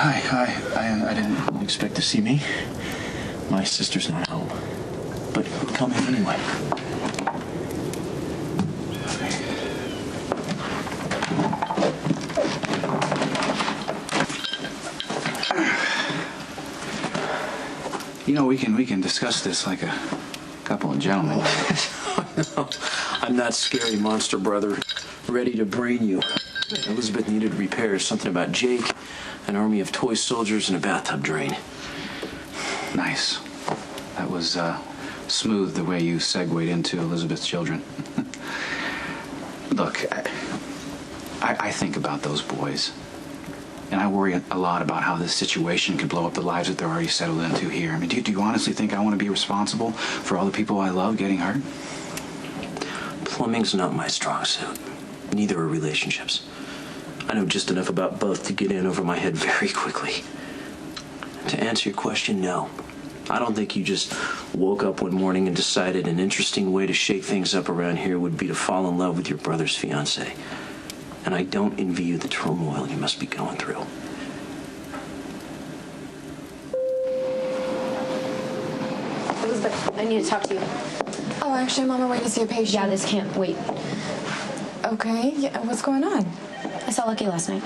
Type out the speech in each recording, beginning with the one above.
I didn't expect to see me. My sister's not home. But come in anyway. You know, we can discuss this like a couple of gentlemen. No, I'm not scary monster brother, ready to brain you. Elizabeth needed repairs, something about Jake, an army of toy soldiers, and a bathtub drain. Nice. That was smooth the way you segued into Elizabeth's children. Look, I think about those boys. And I worry a lot about how this situation could blow up the lives that they're already settled into here. I mean, do you honestly think I want to be responsible for all the people I love getting hurt? Plumbing's not my strong suit. Neither are relationships. I know just enough about both to get in over my head very quickly. To answer your question, no. I don't think you just woke up one morning and decided an interesting way to shake things up around here would be to fall in love with your brother's fiancée. And I don't envy you the turmoil you must be going through. Elizabeth, I need to talk to you. Oh, actually, Mom, I'm waiting to see a patient. Yeah, this can't wait. Okay, yeah, what's going on? I saw Lucky last night.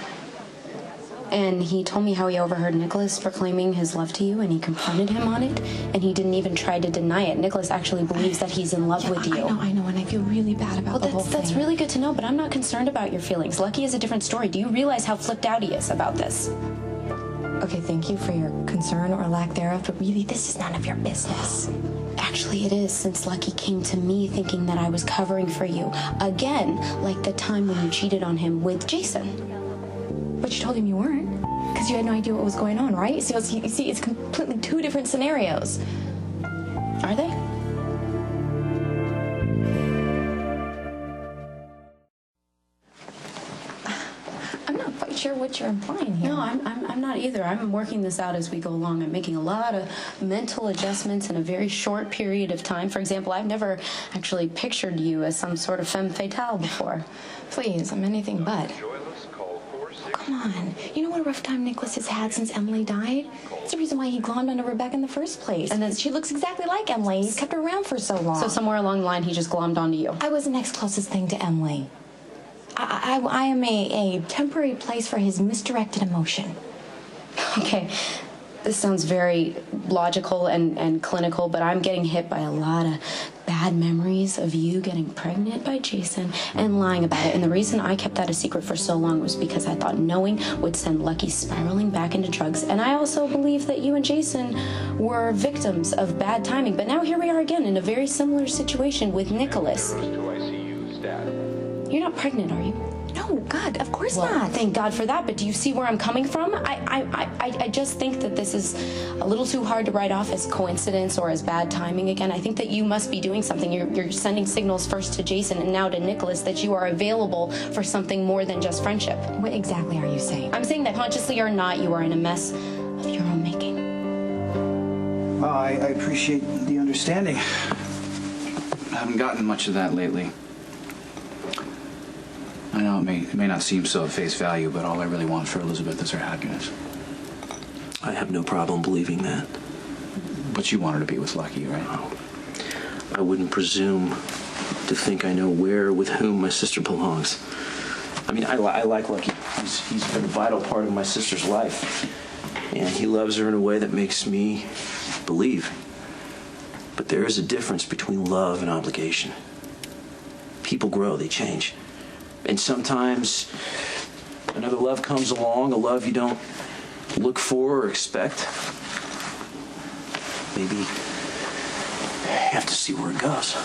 And he told me how he overheard Nikolas proclaiming his love to you, and he confronted him on it, and he didn't even try to deny it. Nikolas actually believes that he's in love with you. I know, and I feel really bad about the whole thing. That's really good to know, but I'm not concerned about your feelings. Lucky is a different story. Do you realize how flipped out he is about this? Okay, thank you for your concern or lack thereof, but really, this is none of your business. Actually, it is, since Lucky came to me thinking that I was covering for you. Again, like the time when you cheated on him with Jason. But you told him you weren't, because you had no idea what was going on, right? So you see, it's completely two different scenarios. Are they? I'm not quite sure what you're implying here. No, I'm not either. I'm working this out as we go along. I'm making a lot of mental adjustments in a very short period of time. For example, I've never actually pictured you as some sort of femme fatale before. Please, I'm anything but. Oh, come on. You know what a rough time Nikolas has had since Emily died? It's the reason why he glommed onto Rebecca in the first place. And then she looks exactly like Emily. He's kept her around for so long. So somewhere along the line, he just glommed onto you. I was the next closest thing to Emily. I am a temporary place for his misdirected emotion. Okay, this sounds very logical and clinical, but I'm getting hit by a lot of bad memories of you getting pregnant by Jason and lying about it. And the reason I kept that a secret for so long was because I thought knowing would send Lucky spiraling back into drugs. And I also believe that you and Jason were victims of bad timing. But now here we are again in a very similar situation with Nikolas. You're not pregnant, are you? No, God, of course Well, not. thank God for that, but do you see where I'm coming from? I just think that this is a little too hard to write off as coincidence or as bad timing again. I think that you must be doing something. You're sending signals first to Jason and now to Nikolas that you are available for something more than just friendship. What exactly are you saying? I'm saying that consciously or not, you are in a mess of your own making. Well, I appreciate the understanding. I haven't gotten much of that lately. I know it may not seem so at face value, but all I really want for Elizabeth is her happiness. I have no problem believing that. But you want her to be with Lucky, right? Oh, I wouldn't presume to think I know where or with whom my sister belongs. I mean, I like Lucky. He's been a vital part of my sister's life. And he loves her in a way that makes me believe. But there is a difference between love and obligation. People grow, they change. And sometimes another love comes along, a love you don't look for or expect. Maybe you have to see where it goes.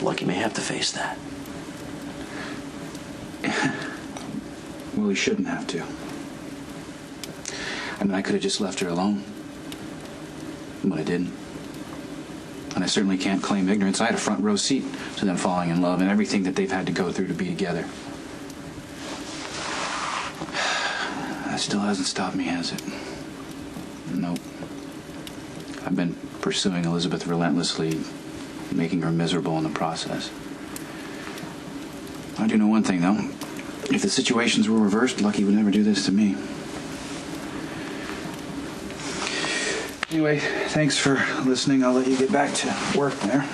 Lucky may have to face that. Well, he shouldn't have to. I mean, I could have just left her alone. But I didn't. And I certainly can't claim ignorance. I had a front row seat to them falling in love and everything that they've had to go through to be together. That still hasn't stopped me, has it? Nope. I've been pursuing Elizabeth relentlessly, making her miserable in the process. I do know one thing, though. If the situations were reversed, Lucky would never do this to me. Anyway, thanks for listening. I'll let you get back to work there.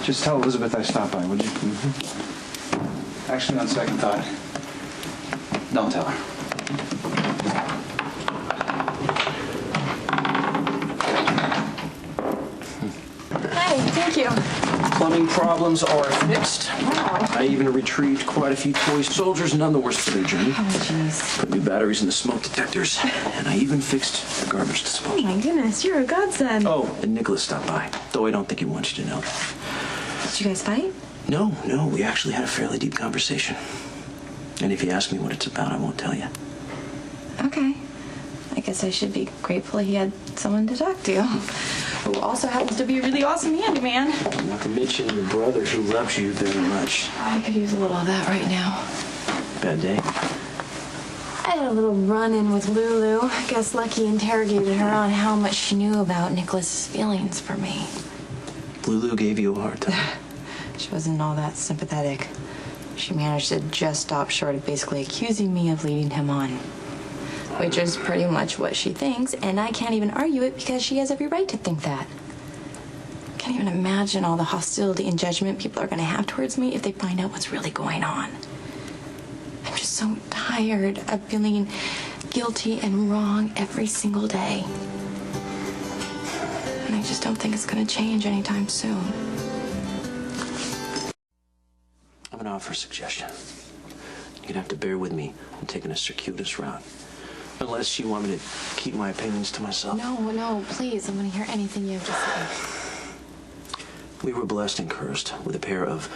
Just tell Elizabeth I stopped by, would you? Mm-hmm. Actually, on second thought, don't tell her. Hi, thank you. Plumbing problems are fixed. Wow. I even retrieved quite a few toy soldiers, none the worse for their journey. Oh, jeez. Put new batteries in the smoke detectors, and I even fixed the garbage Oh, disposal. my goodness, you're a godsend. Oh, and Nikolas stopped by, though I don't think he wants you to know. Did you guys fight? No, we actually had a fairly deep conversation. And if you ask me what it's about, I won't tell you. Okay. I guess I should be grateful he had someone to talk to. Who also happens to be a really awesome handyman. Not to mention your brother who loves you very much. I could use a little of that right now. Bad day? I had a little run-in with Lulu. I guess Lucky interrogated her on how much she knew about Nikolas's feelings for me. Lulu gave you a hard time. She wasn't all that sympathetic. She managed to just stop short of basically accusing me of leading him on. Which is pretty much what she thinks, and I can't even argue it because she has every right to think that. I can't even imagine all the hostility and judgment people are going to have towards me if they find out what's really going on. I'm just so tired of feeling guilty and wrong every single day. And I just don't think it's going to change anytime soon. I'm going to offer a suggestion. You're going to have to bear with me. I'm taking a circuitous route. Unless you want me to keep my opinions to myself. No, please. I want to hear anything you have to say. We were blessed and cursed with a pair of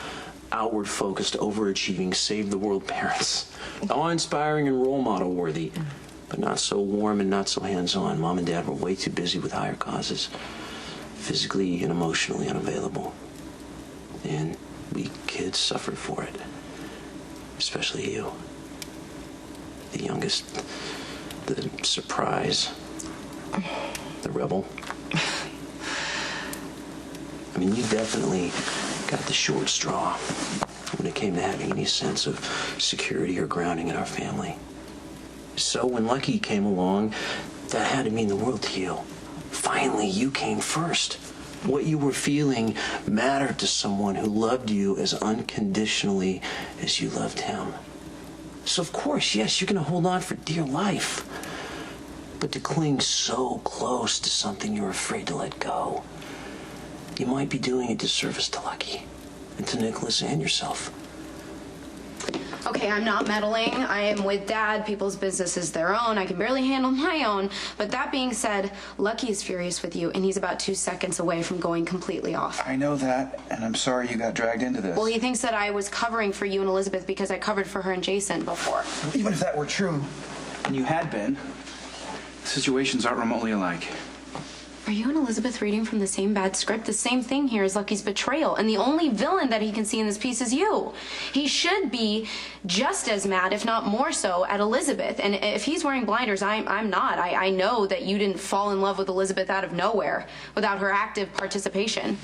outward-focused, overachieving, save-the-world parents. Awe-inspiring and role model worthy, but not so warm and not so hands-on. Mom and Dad were way too busy with higher causes, physically and emotionally unavailable. And we kids suffered for it. Especially you. The youngest, the surprise, the rebel. I mean, you definitely got the short straw when it came to having any sense of security or grounding in our family. So when Lucky came along, that had to mean the world to you. Finally, you came first. What you were feeling mattered to someone who loved you as unconditionally as you loved him. So of course, yes, you're going to hold on for dear life. But to cling so close to something you're afraid to let go, you might be doing a disservice to Lucky, and to Nikolas and yourself. Okay, I'm not meddling. I am with Dad. People's business is their own. I can barely handle my own. But that being said, Lucky is furious with you, and he's about 2 seconds away from going completely off. I know that, and I'm sorry you got dragged into this. Well, he thinks that I was covering for you and Elizabeth because I covered for her and Jason before. Even if that were true, and you had been, situations aren't remotely alike. Are you and Elizabeth reading from the same bad script? The same thing here is Lucky's betrayal, and the only villain that he can see in this piece is you. He should be just as mad, if not more so, at Elizabeth. And if he's wearing blinders, I'm not. I know that you didn't fall in love with Elizabeth out of nowhere without her active participation.